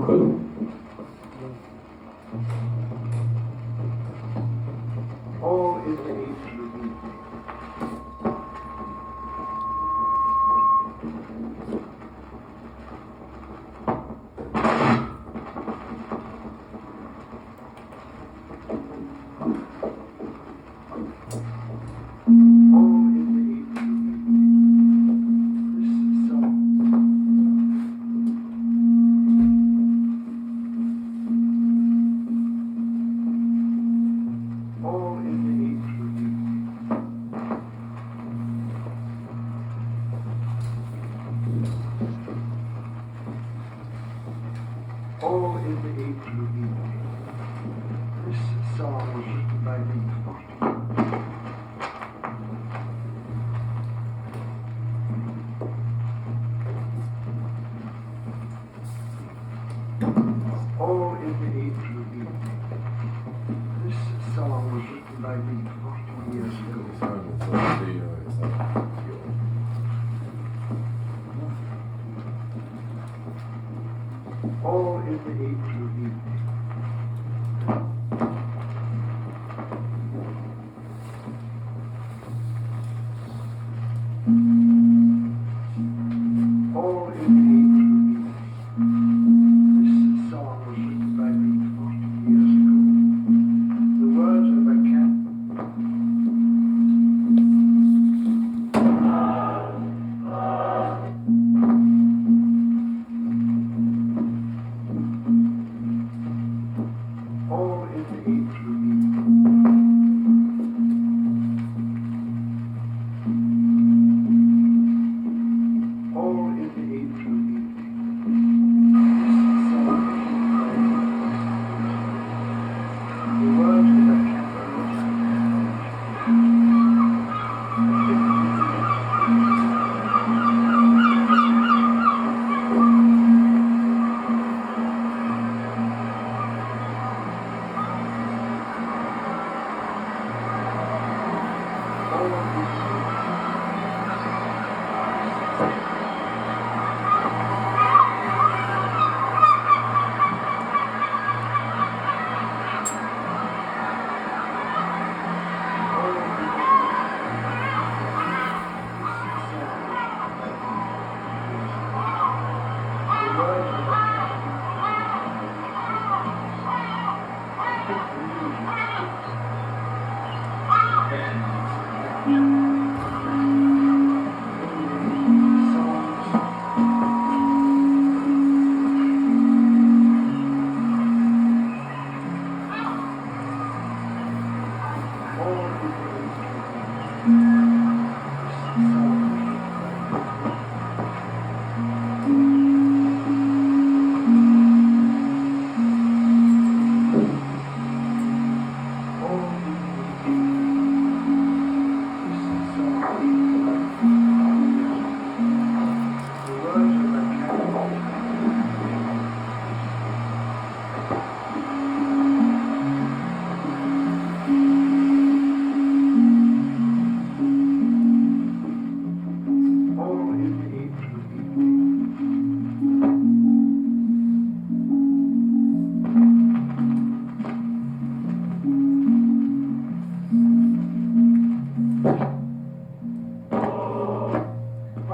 Roberton. All is the evening. All in the April evening. This song was written by me. All in the April evening. This song was written by me 40 years ago. All in the April evening. All in the April evening. This song was written by me 40 years ago. The words of a cat. All in the April evening. All in the April evening. The words of a cat.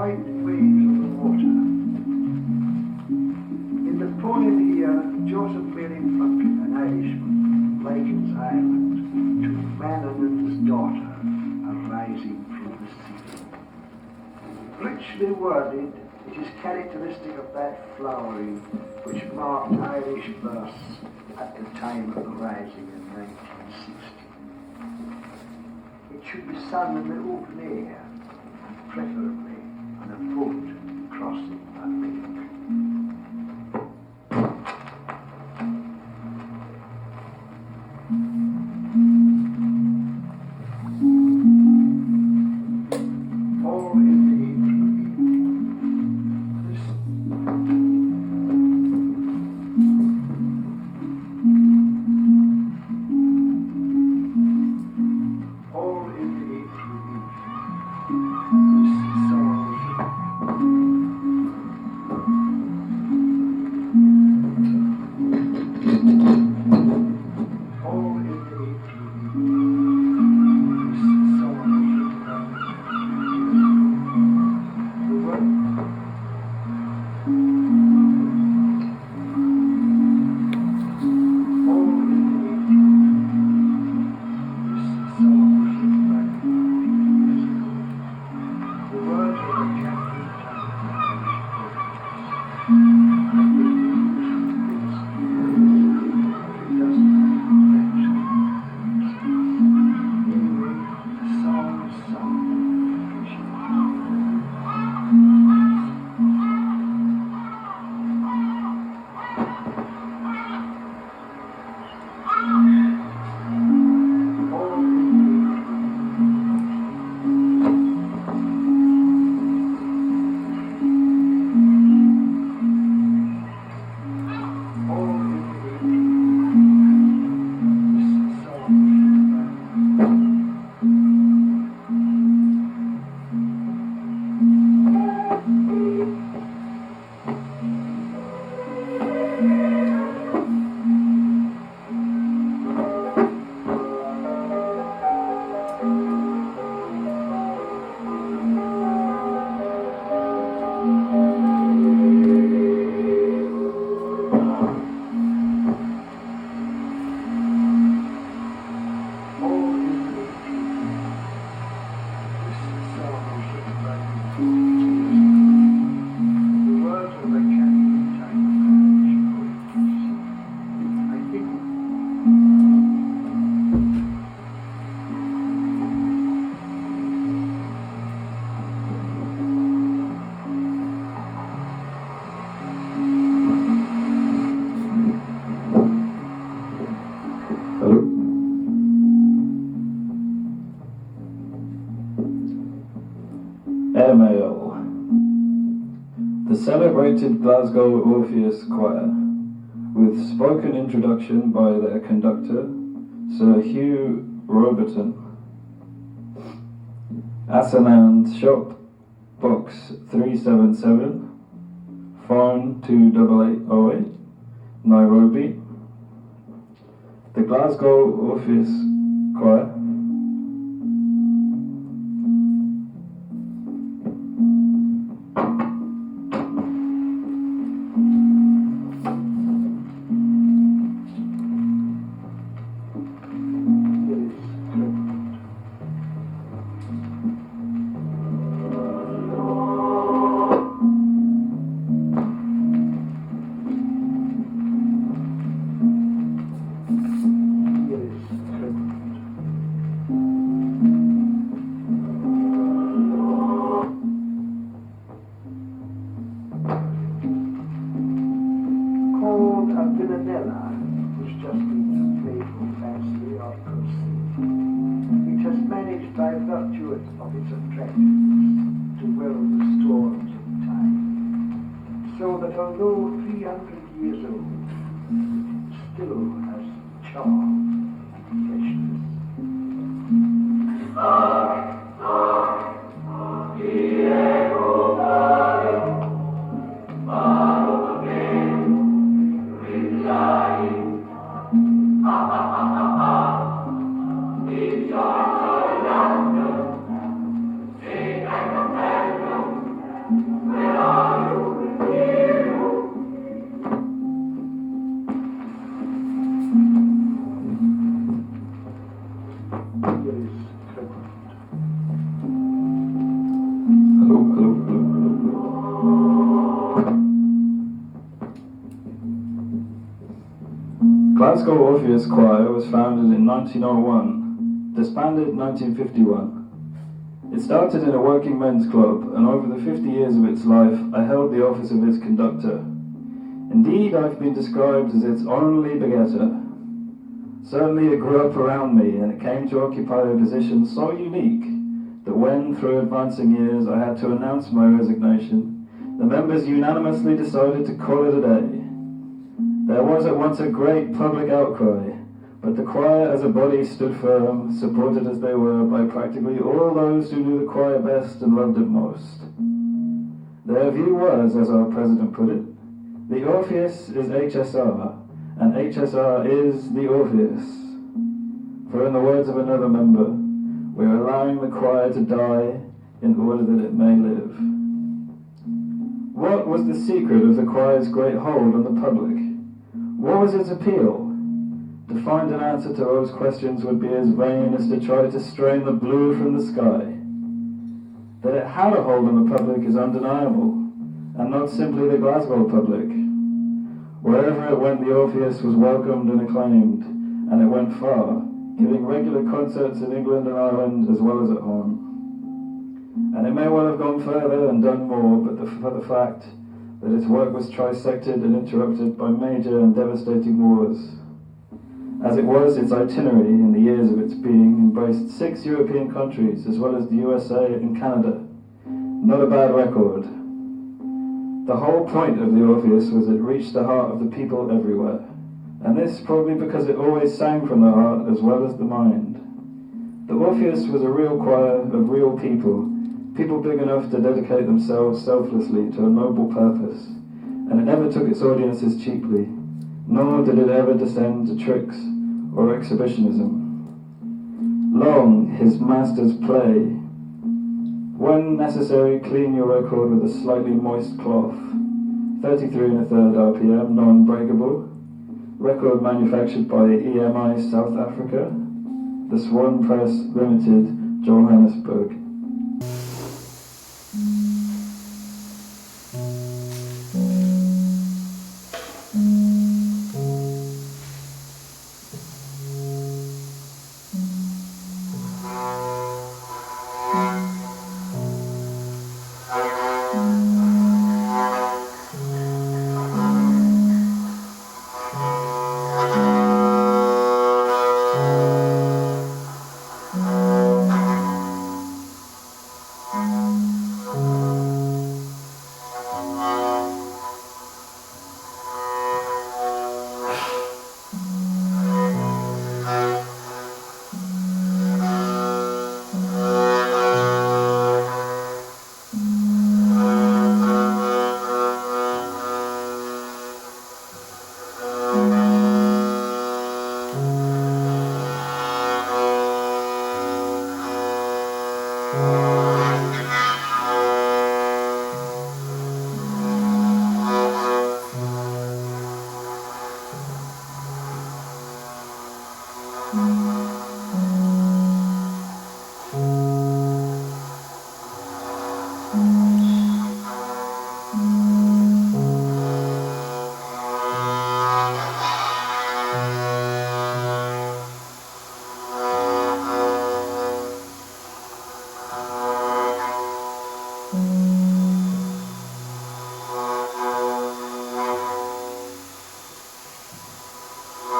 White waves of the water. In the poem here, Joseph Mary Plunkett, an Irishman, likens Ireland to Manon and his daughter arising from the sea. Richly worded, it is characteristic of that flowering which marked Irish verse at the time of the Rising in 1960. It should be sung in the open air, and preferably on a boat crossing a lake. All in the April evening. This all in the April evening. This song was written. celebrated Glasgow Orpheus Choir, with spoken introduction by their conductor, Sir Hugh Roberton. Asaland Shop, Box 377, phone 28808, Nairobi. The Glasgow Orpheus Choir. By virtue of its attractiveness to weather the storms of time, so that although 300 years old, it still has charm and freshness. Glasgow Orpheus Choir was founded in 1901, disbanded in 1951. It started in a working men's club, and over the 50 years of its life, I held the office of its conductor. Indeed, I've been described as its only begetter. Certainly it grew up around me, and it came to occupy a position so unique that when, through advancing years, I had to announce my resignation, the members unanimously decided to call it a day. There was at once a great public outcry, but the choir as a body stood firm, supported as they were by practically all those who knew the choir best and loved it most. Their view was, as our president put it, the Orpheus is HSR, and HSR is the Orpheus. For in the words of another member, we are allowing the choir to die in order that it may live. What was the secret of the choir's great hold on the public? What was its appeal? To find an answer to those questions would be as vain as to try to strain the blue from the sky. That it had a hold on the public is undeniable, and not simply the Glasgow public. Wherever it went, the Orpheus was welcomed and acclaimed, and it went far, giving regular concerts in England and Ireland as well as at home. And it may well have gone further and done more, but for the fact that its work was trisected and interrupted by major and devastating wars. As it was, its itinerary in the years of its being embraced 6 European countries as well as the USA and Canada. Not a bad record. The whole point of the Orpheus was it reached the heart of the people everywhere, and this probably because it always sang from the heart as well as the mind. The Orpheus was a real choir of real people, people big enough to dedicate themselves selflessly to a noble purpose, and it never took its audiences cheaply, nor did it ever descend to tricks or exhibitionism. Long his masters play. When necessary, clean your record with a slightly moist cloth. 33 1/3 RPM, non-breakable. Record manufactured by EMI South Africa. The Swan Press Limited, Johannesburg. A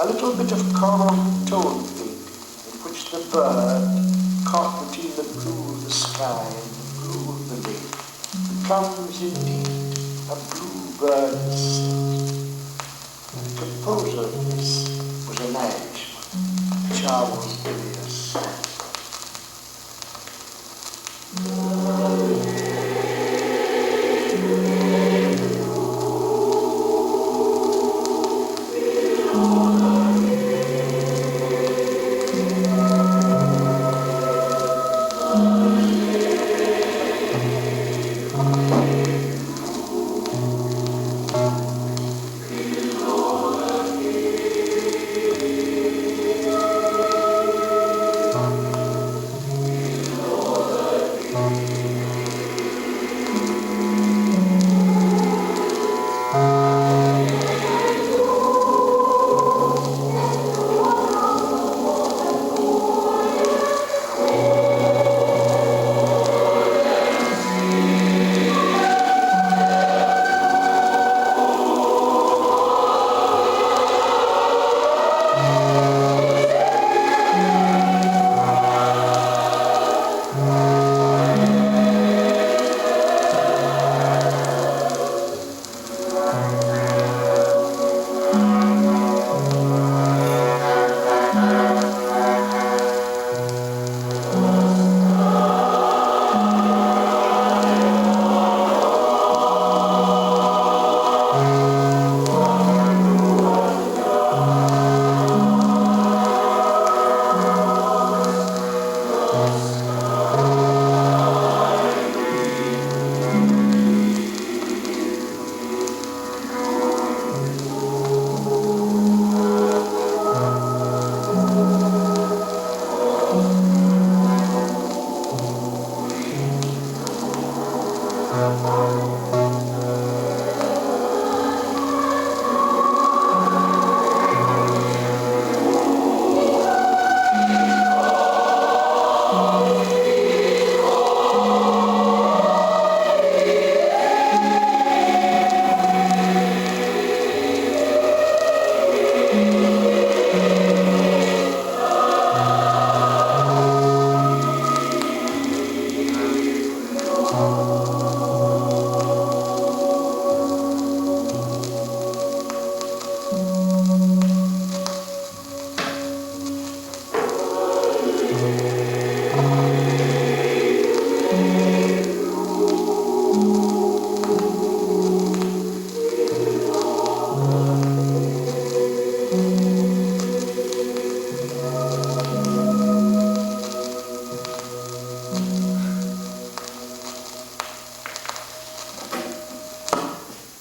little bit of coral tone pink, in which the bird, caught between the blue of the sky and the blue of the lake, becomes indeed a blue bird's scent. The composer of this was an Irishman, Charles Villiers.